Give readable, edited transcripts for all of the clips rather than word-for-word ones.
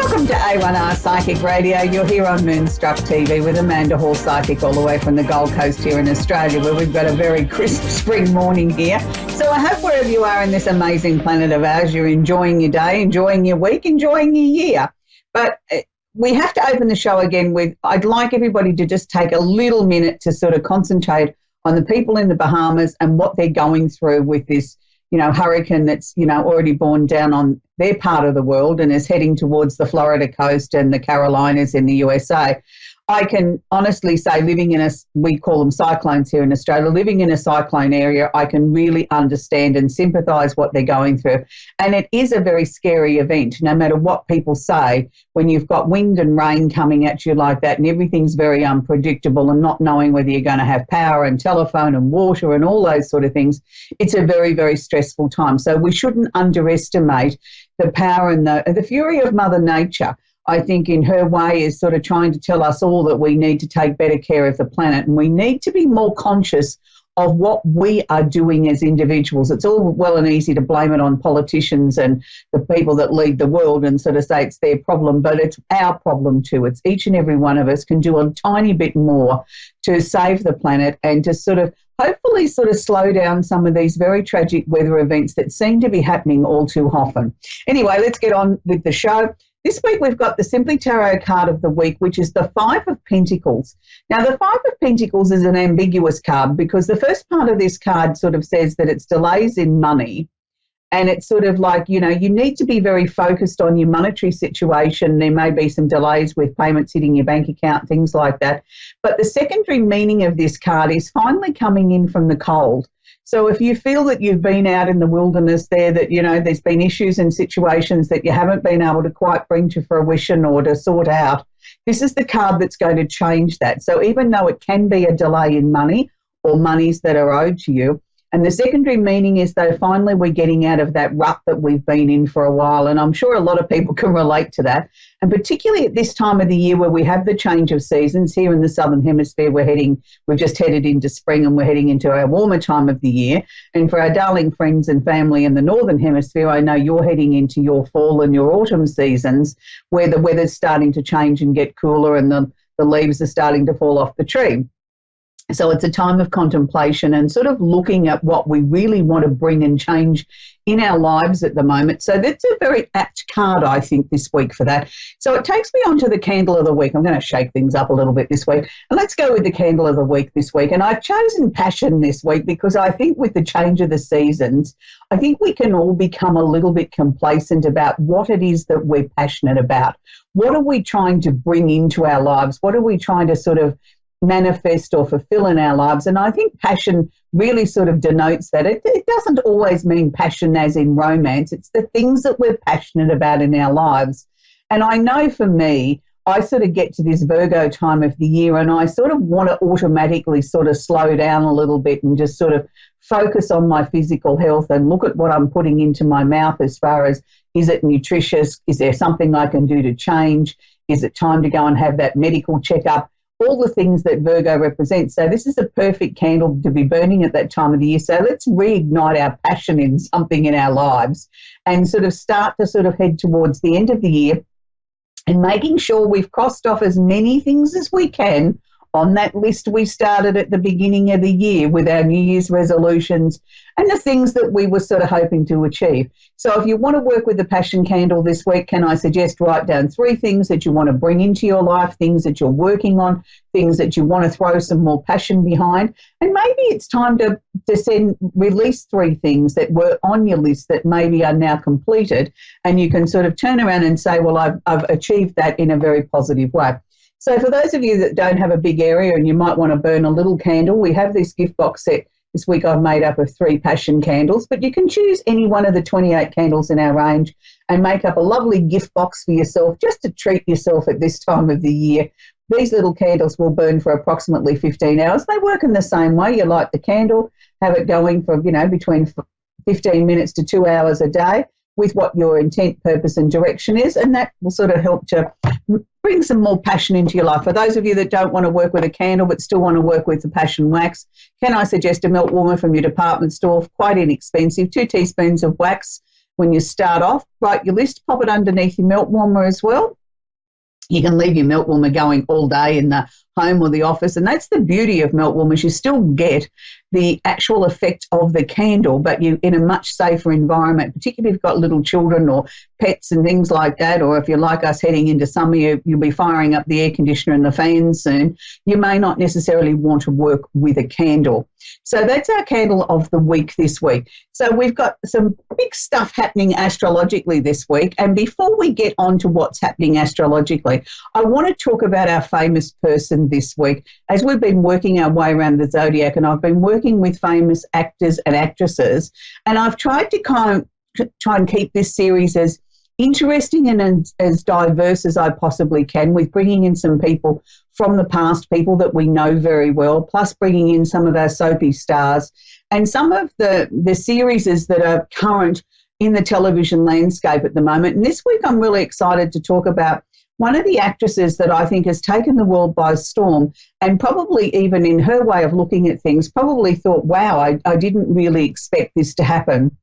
Welcome to A1R Psychic Radio. You're here on Moonstruck TV with Amanda Hall Psychic, all the way from the Gold Coast here in Australia, where we've got a very crisp spring morning here. So I hope wherever you are in this amazing planet of ours, you're enjoying your day, enjoying your week, enjoying your year. But we have to open the show again with, I'd like everybody to just take a little minute to sort of concentrate on the people in the Bahamas and what they're going through with this, hurricane that's, already borne down on their part of the world and is heading towards the Florida coast and the Carolinas in the USA. I can honestly say, we call them cyclones here in Australia, living in a cyclone area, I can really understand and sympathise what they're going through. And it is a very scary event, no matter what people say, when you've got wind and rain coming at you like that and everything's very unpredictable and not knowing whether you're going to have power and telephone and water and all those sort of things. It's a very, very stressful time. So we shouldn't underestimate the power and the fury of Mother Nature. I think in her way is sort of trying to tell us all that we need to take better care of the planet and we need to be more conscious of what we are doing as individuals. It's all well and easy to blame it on politicians and the people that lead the world and sort of say it's their problem, but it's our problem too. It's each and every one of us can do a tiny bit more to save the planet and to hopefully slow down some of these very tragic weather events that seem to be happening all too often. Anyway, let's get on with the show. This week we've got the Simply Tarot card of the week, which is the Five of Pentacles. Now, the Five of Pentacles is an ambiguous card because the first part of this card sort of says that it's delays in money. And it's sort of like, you need to be very focused on your monetary situation. There may be some delays with payments hitting your bank account, things like that. But the secondary meaning of this card is finally coming in from the cold. So if you feel that you've been out in the wilderness there, that, there's been issues and situations that you haven't been able to quite bring to fruition or to sort out, this is the card that's going to change that. So even though it can be a delay in money or monies that are owed to you, and the secondary meaning is, though, finally we're getting out of that rut that we've been in for a while. And I'm sure a lot of people can relate to that. And particularly at this time of the year where we have the change of seasons here in the Southern Hemisphere, we've just headed into spring and we're heading into our warmer time of the year. And for our darling friends and family in the Northern Hemisphere, I know you're heading into your fall and your autumn seasons where the weather's starting to change and get cooler and the leaves are starting to fall off the tree. So it's a time of contemplation and sort of looking at what we really want to bring and change in our lives at the moment. So that's a very apt card, I think, this week for that. So it takes me on to the candle of the week. I'm going to shake things up a little bit this week. And let's go with the candle of the week this week. And I've chosen passion this week because I think with the change of the seasons, I think we can all become a little bit complacent about what it is that we're passionate about. What are we trying to bring into our lives? What are we trying to sort of manifest or fulfill in our lives? And I think passion really sort of denotes that. It doesn't always mean passion as in romance. It's the things that we're passionate about in our lives. And I know for me, I sort of get to this Virgo time of the year and I sort of want to automatically sort of slow down a little bit and just sort of focus on my physical health and look at what I'm putting into my mouth as far as, is it nutritious? Is there something I can do to change? Is it time to go and have that medical checkup? All the things that Virgo represents. So this is a perfect candle to be burning at that time of the year. So let's reignite our passion in something in our lives and sort of start to sort of head towards the end of the year and making sure we've crossed off as many things as we can on that list we started at the beginning of the year with our New Year's resolutions and the things that we were sort of hoping to achieve. So if you want to work with the passion candle this week, can I suggest write down 3 things that you want to bring into your life, things that you're working on, things that you want to throw some more passion behind. And maybe it's time to release 3 things that were on your list that maybe are now completed, and you can sort of turn around and say, well, I've achieved that in a very positive way. So for those of you that don't have a big area and you might want to burn a little candle, we have this gift box set. This week I've made up of 3 passion candles, but you can choose any one of the 28 candles in our range and make up a lovely gift box for yourself just to treat yourself at this time of the year. These little candles will burn for approximately 15 hours. They work in the same way. You light the candle, have it going for, between 15 minutes to 2 hours a day with what your intent, purpose and direction is, and that will sort of help to bring some more passion into your life. For those of you that don't want to work with a candle but still want to work with the passion wax, can I suggest a melt warmer from your department store? Quite inexpensive, 2 teaspoons of wax, when you start off, write your list, pop it underneath your melt warmer as well. You can leave your melt warmer going all day in the home or the office, and that's the beauty of melt warmers. You still get the actual effect of the candle, but you in a much safer environment, particularly if you've got little children or pets and things like that, or if you're like us heading into summer, you'll be firing up the air conditioner and the fans soon. You may not necessarily want to work with a candle. So that's our candle of the week this week. So we've got some big stuff happening astrologically this week. And before we get on to what's happening astrologically, I want to talk about our famous person this week. As we've been working our way around the zodiac, and I've been working with famous actors and actresses, and I've tried to try and keep this series as interesting and as diverse as I possibly can, with bringing in some people from the past, people that we know very well, plus bringing in some of our soapy stars and some of the series that are current in the television landscape at the moment. And this week I'm really excited to talk about one of the actresses that I think has taken the world by storm, and probably even in her way of looking at things, probably thought, wow, I didn't really expect this to happen,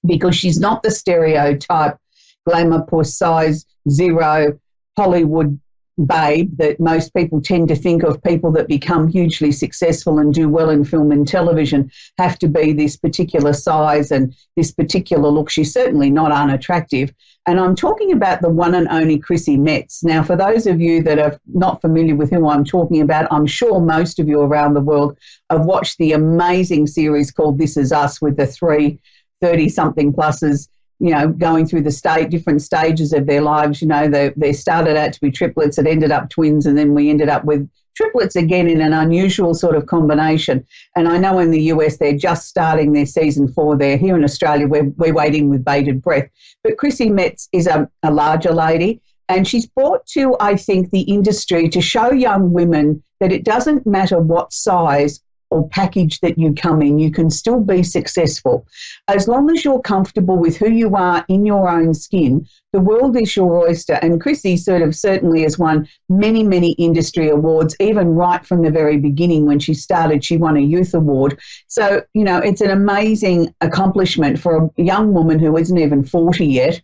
because she's not the stereotype glamour plus size zero Hollywood babe that most people tend to think of. People that become hugely successful and do well in film and television have to be this particular size and this particular look. She's certainly not unattractive. And I'm talking about the one and only Chrissy Metz. Now, for those of you that are not familiar with who I'm talking about, I'm sure most of you around the world have watched the amazing series called This Is Us, with the 3 30-something pluses, you know, going through the different stages of their lives. You know, they started out to be triplets, it ended up twins, and then we ended up with triplets again in an unusual sort of combination. And I know in the US they're just starting their season 4 there. Here in Australia we're waiting with bated breath. But Chrissy Metz is a larger lady, and she's brought to, I think, the industry to show young women that it doesn't matter what size or package that you come in, you can still be successful. As long as you're comfortable with who you are in your own skin, the world is your oyster. And Chrissy certainly has won many, many industry awards, even right from the very beginning. When she started, she won a youth award. So, you know, it's an amazing accomplishment for a young woman who isn't even 40 yet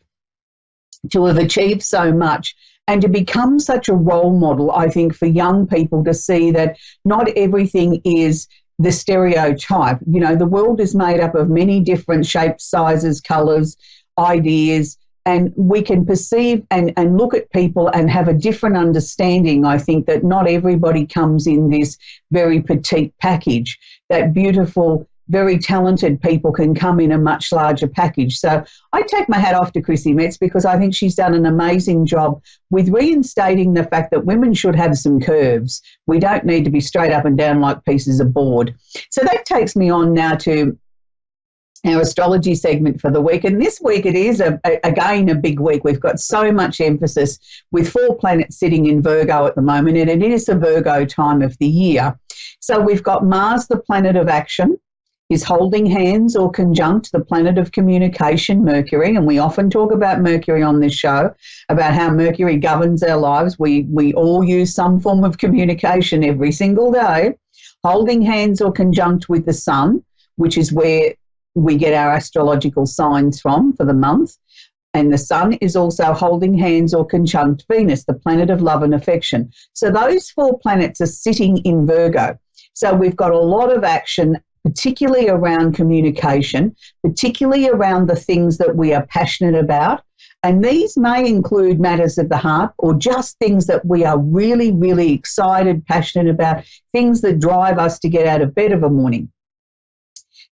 to have achieved so much. And to become such a role model, I think, for young people to see that not everything is the stereotype. You know, the world is made up of many different shapes, sizes, colours, ideas, and we can perceive and look at people and have a different understanding. I think that not everybody comes in this very petite package, that beautiful, very talented people can come in a much larger package. So I take my hat off to Chrissy Metz, because I think she's done an amazing job with reinstating the fact that women should have some curves. We don't need to be straight up and down like pieces of board. So that takes me on now to our astrology segment for the week. And this week it is, again, a big week. We've got so much emphasis with 4 planets sitting in Virgo at the moment, and it is the Virgo time of the year. So we've got Mars, the planet of action, is holding hands or conjunct the planet of communication, Mercury. And we often talk about Mercury on this show, about how Mercury governs our lives. We all use some form of communication every single day. Holding hands or conjunct with the Sun, which is where we get our astrological signs from for the month. And the Sun is also holding hands or conjunct Venus, the planet of love and affection. So those 4 planets are sitting in Virgo. So we've got a lot of action, particularly around communication, particularly around the things that we are passionate about. And these may include matters of the heart, or just things that we are really, really excited, passionate about, things that drive us to get out of bed of a morning.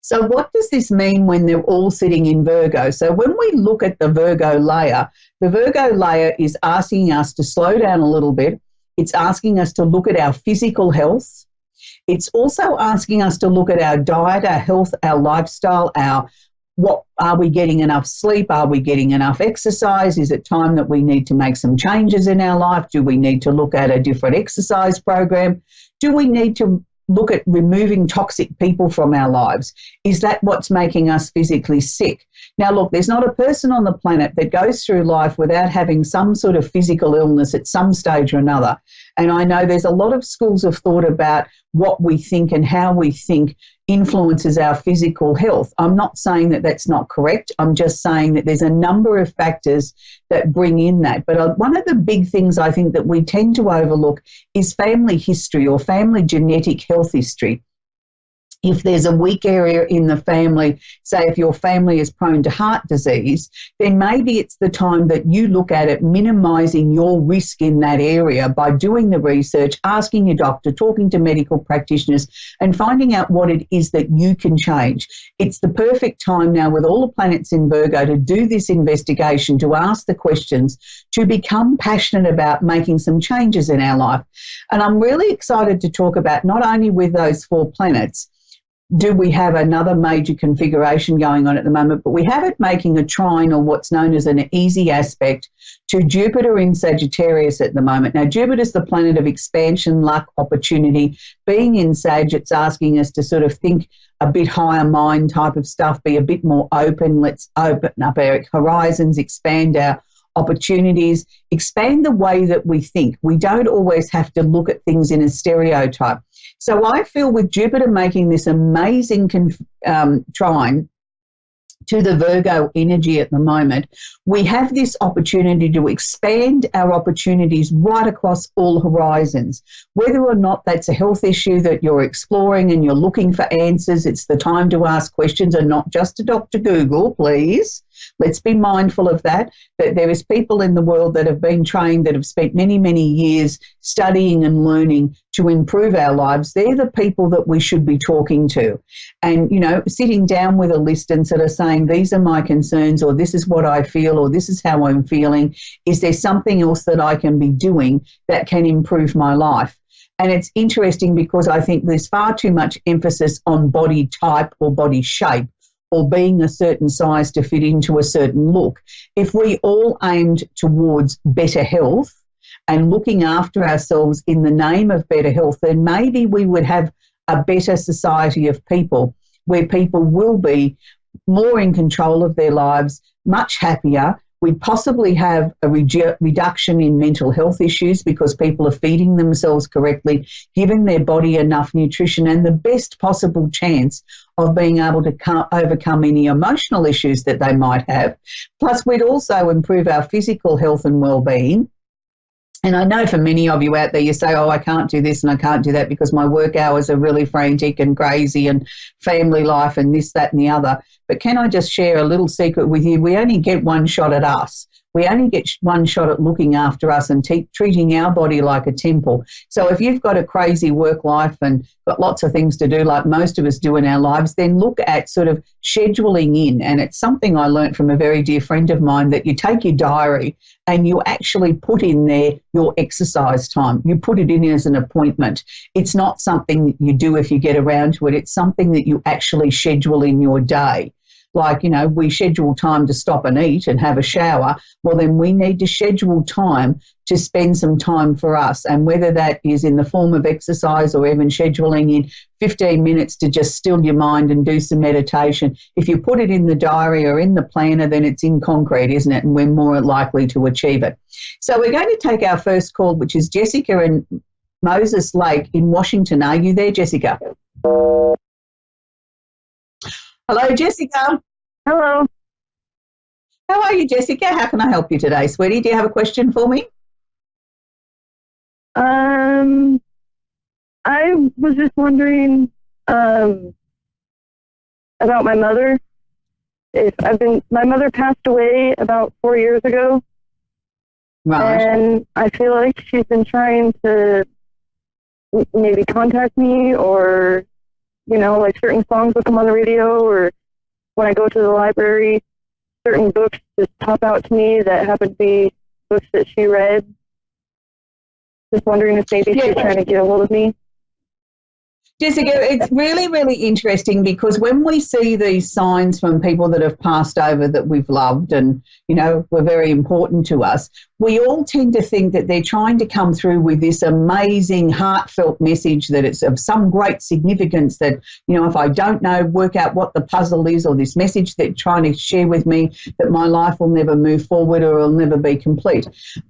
So what does this mean when they're all sitting in Virgo? So when we look at the Virgo layer is asking us to slow down a little bit. It's asking us to look at our physical health. It's also asking us to look at our diet, our health, our lifestyle, what are we getting enough sleep? Are we getting enough exercise? Is it time that we need to make some changes in our life? Do we need to look at a different exercise program? Do we need to look at removing toxic people from our lives? Is that what's making us physically sick? Now, look, there's not a person on the planet that goes through life without having some sort of physical illness at some stage or another. And I know there's a lot of schools of thought about what we think and how we think influences our physical health. I'm not saying that that's not correct. I'm just saying that there's a number of factors that bring in that. But one of the big things I think that we tend to overlook is family history or family genetic health history. If there's a weak area in the family, say if your family is prone to heart disease, then maybe it's the time that you look at it, minimising your risk in that area by doing the research, asking your doctor, talking to medical practitioners and finding out what it is that you can change. It's the perfect time now with all the planets in Virgo to do this investigation, to ask the questions, to become passionate about making some changes in our life. And I'm really excited to talk about not only with those 4 planets, do we have another major configuration going on at the moment, but we have it making a trine or what's known as an easy aspect to Jupiter in Sagittarius at the moment. Now, Jupiter's the planet of expansion, luck, opportunity. Being in Sag, it's asking us to sort of think a bit higher mind type of stuff, be a bit more open. Let's open up our horizons, expand our opportunities, expand the way that we think. We don't always have to look at things in a stereotype. So I feel with Jupiter making this amazing trine to the Virgo energy at the moment, we have this opportunity to expand our opportunities right across all horizons. Whether or not that's a health issue that you're exploring and you're looking for answers, it's the time to ask questions and not just to Dr. Google, please. Let's be mindful of that there is people in the world that have been trained, that have spent many, many years studying and learning to improve our lives. They're the people that we should be talking to. And, you know, sitting down with a list and sort of saying, these are my concerns, or this is what I feel, or this is how I'm feeling. Is there something else that I can be doing that can improve my life? And it's interesting because I think there's far too much emphasis on body type or body shape, or being a certain size to fit into a certain look. If we all aimed towards better health and looking after ourselves in the name of better health, then maybe we would have a better society of people where people will be more in control of their lives, much happier. We'd possibly have a reduction in mental health issues because people are feeding themselves correctly, giving their body enough nutrition and the best possible chance of being able to overcome any emotional issues that they might have. Plus, we'd also improve our physical health and well-being. And I know for many of you out there, you say, oh, I can't do this and I can't do that because my work hours are really frantic and crazy and family life and this, that and the other. But can I just share a little secret with you? We only get one shot at us. We only get one shot at looking after us and treating our body like a temple. So if you've got a crazy work life and got lots of things to do like most of us do in our lives, then look at sort of scheduling in. And it's something I learned from a very dear friend of mine, that you take your diary and you actually put in there your exercise time. You put it in as an appointment. It's not something that you do if you get around to it. It's something that you actually schedule in your day. Like, you know, we schedule time to stop and eat and have a shower. Well, then we need to schedule time to spend some time for us. And whether that is in the form of exercise or even scheduling in 15 minutes to just still your mind and do some meditation. If you put it in the diary or in the planner, then it's in concrete, isn't it? And we're more likely to achieve it. So we're going to take our first call, which is Jessica in Moses Lake in Washington. Are you there, Jessica? Hello, Jessica. Hello. How are you, Jessica? How can I help you today, sweetie? Do you have a question for me? I was just wondering about my mother. My mother passed away about 4 years ago. Right. And I feel like she's been trying to maybe contact me, or you know, like certain songs will come on the radio, or when I go to the library, certain books just pop out to me that happen to be books that she read. Just wondering if maybe she's trying to get a hold of me. Jessica, it's really, really interesting because when we see these signs from people that have passed over that we've loved and, you know, were very important to us, we all tend to think that they're trying to come through with this amazing, heartfelt message that it's of some great significance that, you know, if I don't know, work out what the puzzle is, or this message they're trying to share with me, that my life will never move forward or will never be complete.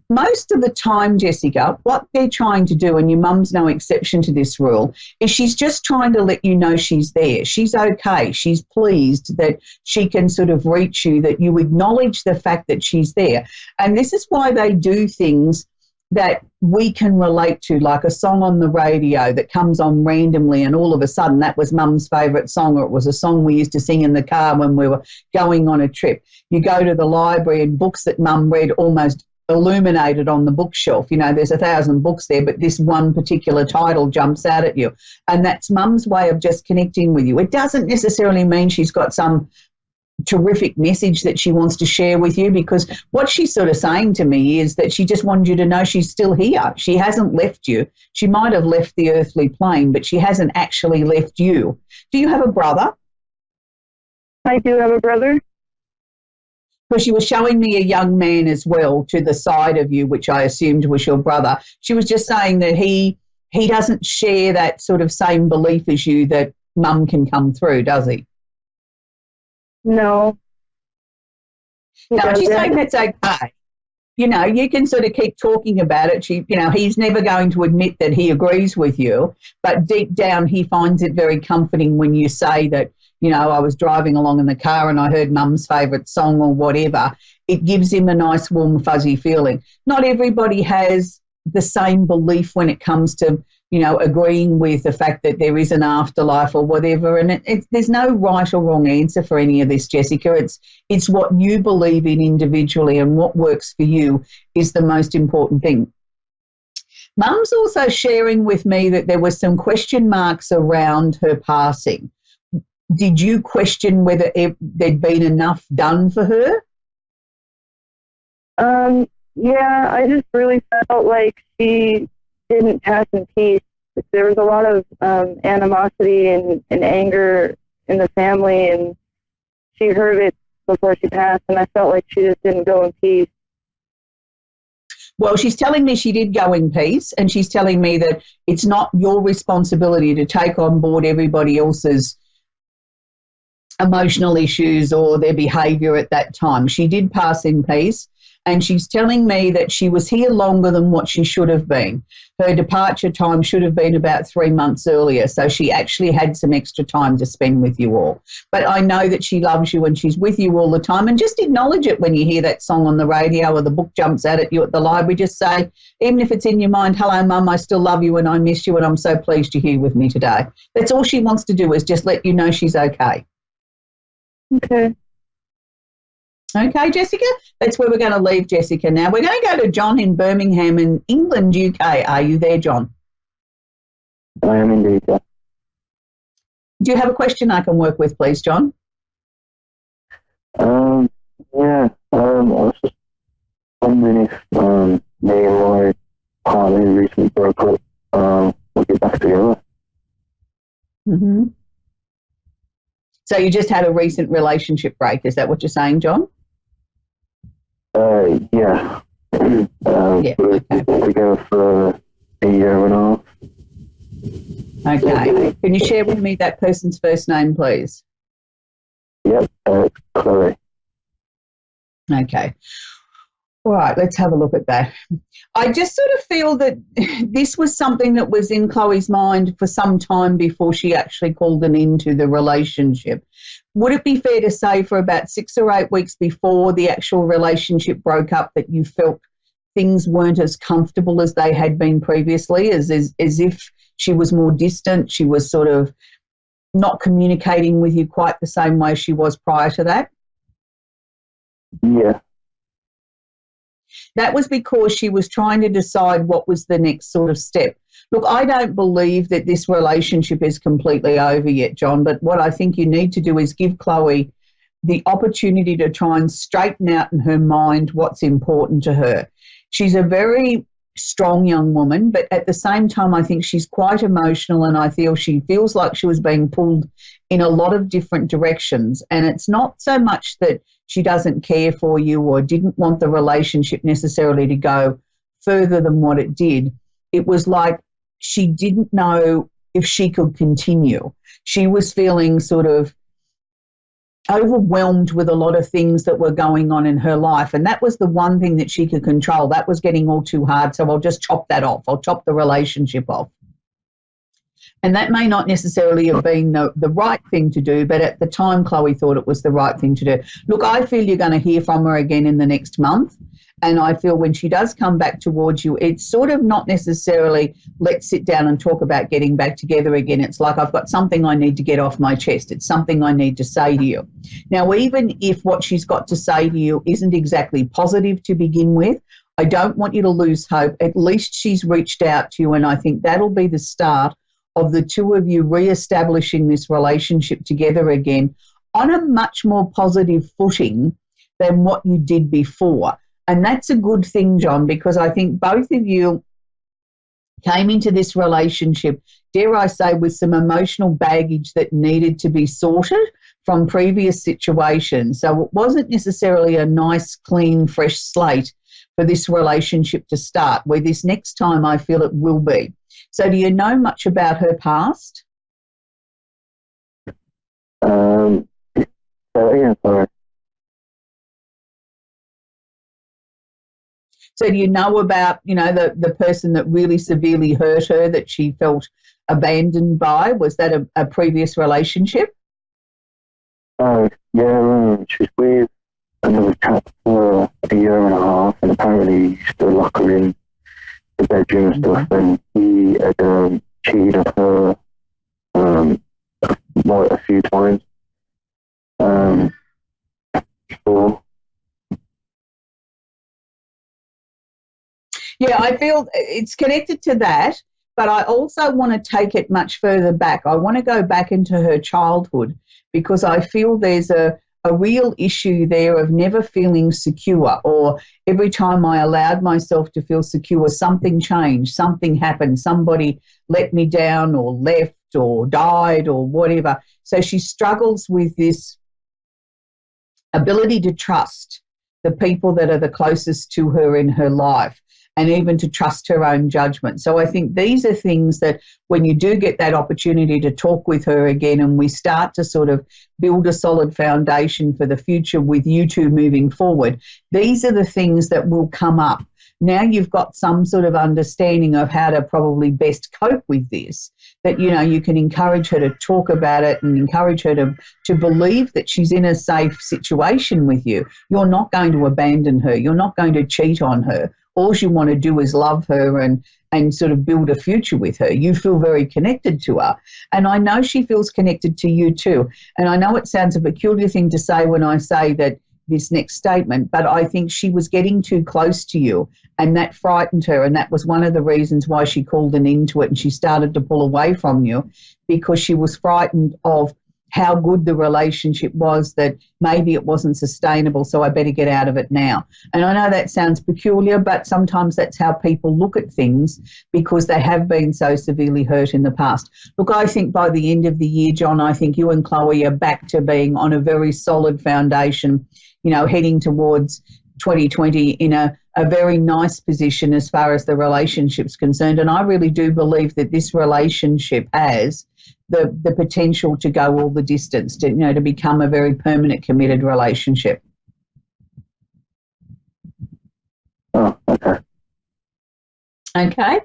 Most of the time, Jessica, what they're trying to do, and your mum's no exception to this rule, is she's just trying to let you know she's there. She's okay. She's pleased that she can sort of reach you, that you acknowledge the fact that she's there. And this is why they do things that we can relate to, like a song on the radio that comes on randomly and all of a sudden that was mum's favourite song, or it was a song we used to sing in the car when we were going on a trip. You go to the library and books that mum read almost illuminated on the bookshelf. You know, there's 1,000 books there, but this one particular title jumps out at you. And that's mum's way of just connecting with you. It doesn't necessarily mean she's got some terrific message that she wants to share with you, because what she's sort of saying to me is that she just wanted you to know she's still here. She hasn't left you. She might have left the earthly plane, but she hasn't actually left you. Do you have a brother? I do have a brother. Because she was showing me a young man as well to the side of you, which I assumed was your brother. She was just saying that he doesn't share that sort of same belief as you, that mum can come through, does he? No. No, she's saying that's okay. You know, you can sort of keep talking about it. You know, he's never going to admit that he agrees with you, but deep down he finds it very comforting when you say that, you know, I was driving along in the car and I heard mum's favourite song or whatever. It gives him a nice, warm, fuzzy feeling. Not everybody has the same belief when it comes to, you know, agreeing with the fact that there is an afterlife or whatever. And there's no right or wrong answer for any of this, Jessica. It's what you believe in individually, and what works for you is the most important thing. Mum's also sharing with me that there were some question marks around her passing. Did you question whether there'd been enough done for her? Yeah, I just really felt like she didn't pass in peace. There was a lot of animosity and anger in the family, and she heard it before she passed, and I felt like she just didn't go in peace. Well, she's telling me she did go in peace, and she's telling me that it's not your responsibility to take on board everybody else's emotional issues or their behaviour at that time. She did pass in peace. And she's telling me that she was here longer than what she should have been. Her departure time should have been about 3 months earlier, so she actually had some extra time to spend with you all. But I know that she loves you and she's with you all the time, and just acknowledge it when you hear that song on the radio or the book jumps out at you at the library. Just say, even if it's in your mind, hello, Mum, I still love you and I miss you and I'm so pleased you're here with me today. That's all she wants to do, is just let you know she's okay. Okay. Okay, Jessica, that's where we're going to leave Jessica now. We're going to go to John in Birmingham in England, UK. Are you there, John? I am indeed, yeah. Do you have a question I can work with, please, John? Yeah, I was just wondering if me and my partner who recently broke up will get back together. Mm-hmm. So you just had a recent relationship break, is that what you're saying, John? Yeah. Yeah, okay. Together for a year and a half. Okay. Can you share with me that person's first name, please? Yep, Chloe. Okay. All right, let's have a look at that. I just sort of feel that this was something that was in Chloe's mind for some time before she actually called an end to the relationship. Would it be fair to say for about 6 or 8 weeks before the actual relationship broke up that you felt things weren't as comfortable as they had been previously, as if she was more distant, she was sort of not communicating with you quite the same way she was prior to that? Yeah. That was because she was trying to decide what was the next sort of step. Look, I don't believe that this relationship is completely over yet, John, but what I think you need to do is give Chloe the opportunity to try and straighten out in her mind what's important to her. She's a very strong young woman, but at the same time I think she's quite emotional, and I feel she feels like she was being pulled in a lot of different directions. And it's not so much that she doesn't care for you or didn't want the relationship necessarily to go further than what it did. It was like she didn't know if she could continue. She was feeling sort of overwhelmed with a lot of things that were going on in her life, and that was the one thing that she could control. That was getting all too hard, so I'll just chop that off. I'll chop the relationship off. And that may not necessarily have been the right thing to do, but at the time, Chloe thought it was the right thing to do. Look, I feel you're going to hear from her again in the next month. And I feel when she does come back towards you, it's sort of not necessarily let's sit down and talk about getting back together again. It's like I've got something I need to get off my chest. It's something I need to say to you. Now, even if what she's got to say to you isn't exactly positive to begin with, I don't want you to lose hope. At least she's reached out to you, and I think that'll be the start of the two of you reestablishing this relationship together again on a much more positive footing than what you did before. And that's a good thing, John, because I think both of you came into this relationship, dare I say, with some emotional baggage that needed to be sorted from previous situations. So it wasn't necessarily a nice, clean, fresh slate for this relationship to start, where this next time I feel it will be. So do you know much about her past? Yeah, sorry. So do you know about, the person that really severely hurt her, that she felt abandoned by? Was that a previous relationship? Yeah, she's with another chap for a year and a half, and apparently he used to lock her in the bedroom and stuff, and he had cheated on her a few times. Before. Yeah, I feel it's connected to that, but I also want to take it much further back. I want to go back into her childhood, because I feel there's a real issue there of never feeling secure, or every time I allowed myself to feel secure, something changed, something happened, somebody let me down or left or died or whatever. So she struggles with this ability to trust the people that are the closest to her in her life, and even to trust her own judgment. So I think these are things that when you do get that opportunity to talk with her again, and we start to sort of build a solid foundation for the future with you two moving forward, these are the things that will come up. Now you've got some sort of understanding of how to probably best cope with this, that, you can encourage her to talk about it and encourage her to believe that she's in a safe situation with you. You're not going to abandon her. You're not going to cheat on her. All you want to do is love her and sort of build a future with her. You feel very connected to her. And I know she feels connected to you too. And I know it sounds a peculiar thing to say when I say that this next statement, but I think she was getting too close to you, and that frightened her. And that was one of the reasons why she called an end to it, and she started to pull away from you, because she was frightened of how good the relationship was, that maybe it wasn't sustainable, so I better get out of it now. And I know that sounds peculiar, but sometimes that's how people look at things, because they have been so severely hurt in the past. Look, I think by the end of the year, John, I think you and Chloe are back to being on a very solid foundation, heading towards 2020 in a very nice position as far as the relationship's concerned. And I really do believe that this relationship has the potential to go all the distance, to become a very permanent, committed relationship. Oh, okay. Okay.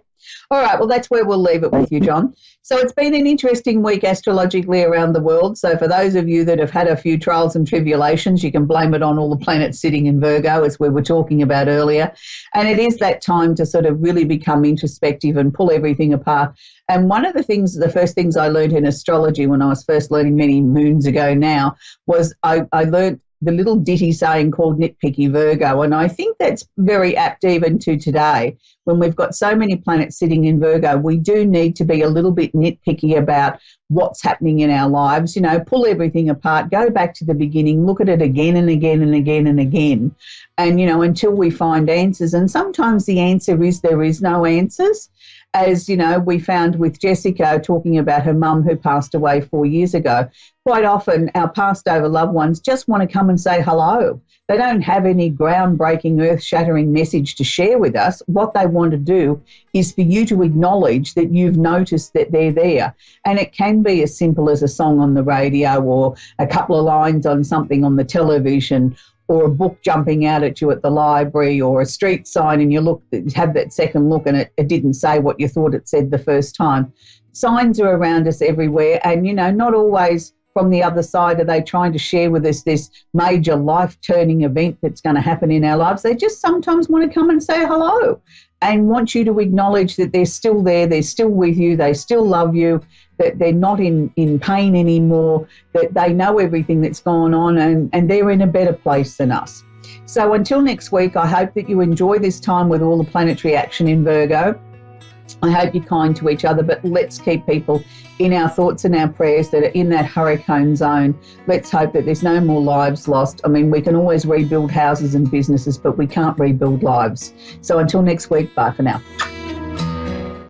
All right, well, that's where we'll leave it with you, John. So it's been an interesting week astrologically around the world. So for those of you that have had a few trials and tribulations, you can blame it on all the planets sitting in Virgo, as we were talking about earlier. And it is that time to sort of really become introspective and pull everything apart. And one of the first things I learned in astrology when I was first learning many moons ago now, was I learned the little ditty saying called nitpicky Virgo. And I think that's very apt even to today. When we've got so many planets sitting in Virgo, we do need to be a little bit nitpicky about what's happening in our lives. Pull everything apart, go back to the beginning, look at it again and again and again and again. And, until we find answers. And sometimes the answer is there is no answers. as you know, we found with Jessica talking about her mum who passed away 4 years ago, quite often our passed over loved ones just want to come and say hello. They don't have any groundbreaking, earth-shattering message to share with us. What they want to do is for you to acknowledge that you've noticed that they're there. And it can be as simple as a song on the radio or a couple of lines on something on the television, or a book jumping out at you at the library, or a street sign and you have that second look and it didn't say what you thought it said the first time. Signs are around us everywhere, and, you know, not always from the other side are they trying to share with us this major life-turning event that's going to happen in our lives. They just sometimes want to come and say hello and want you to acknowledge that they're still there, they're still with you, they still love you, that they're not in pain anymore, that they know everything that's gone on, and they're in a better place than us. So until next week, I hope that you enjoy this time with all the planetary action in Virgo. I hope you're kind to each other, but let's keep people in our thoughts and our prayers that are in that hurricane zone. Let's hope that there's no more lives lost. I mean, we can always rebuild houses and businesses, but we can't rebuild lives. So until next week, bye for now.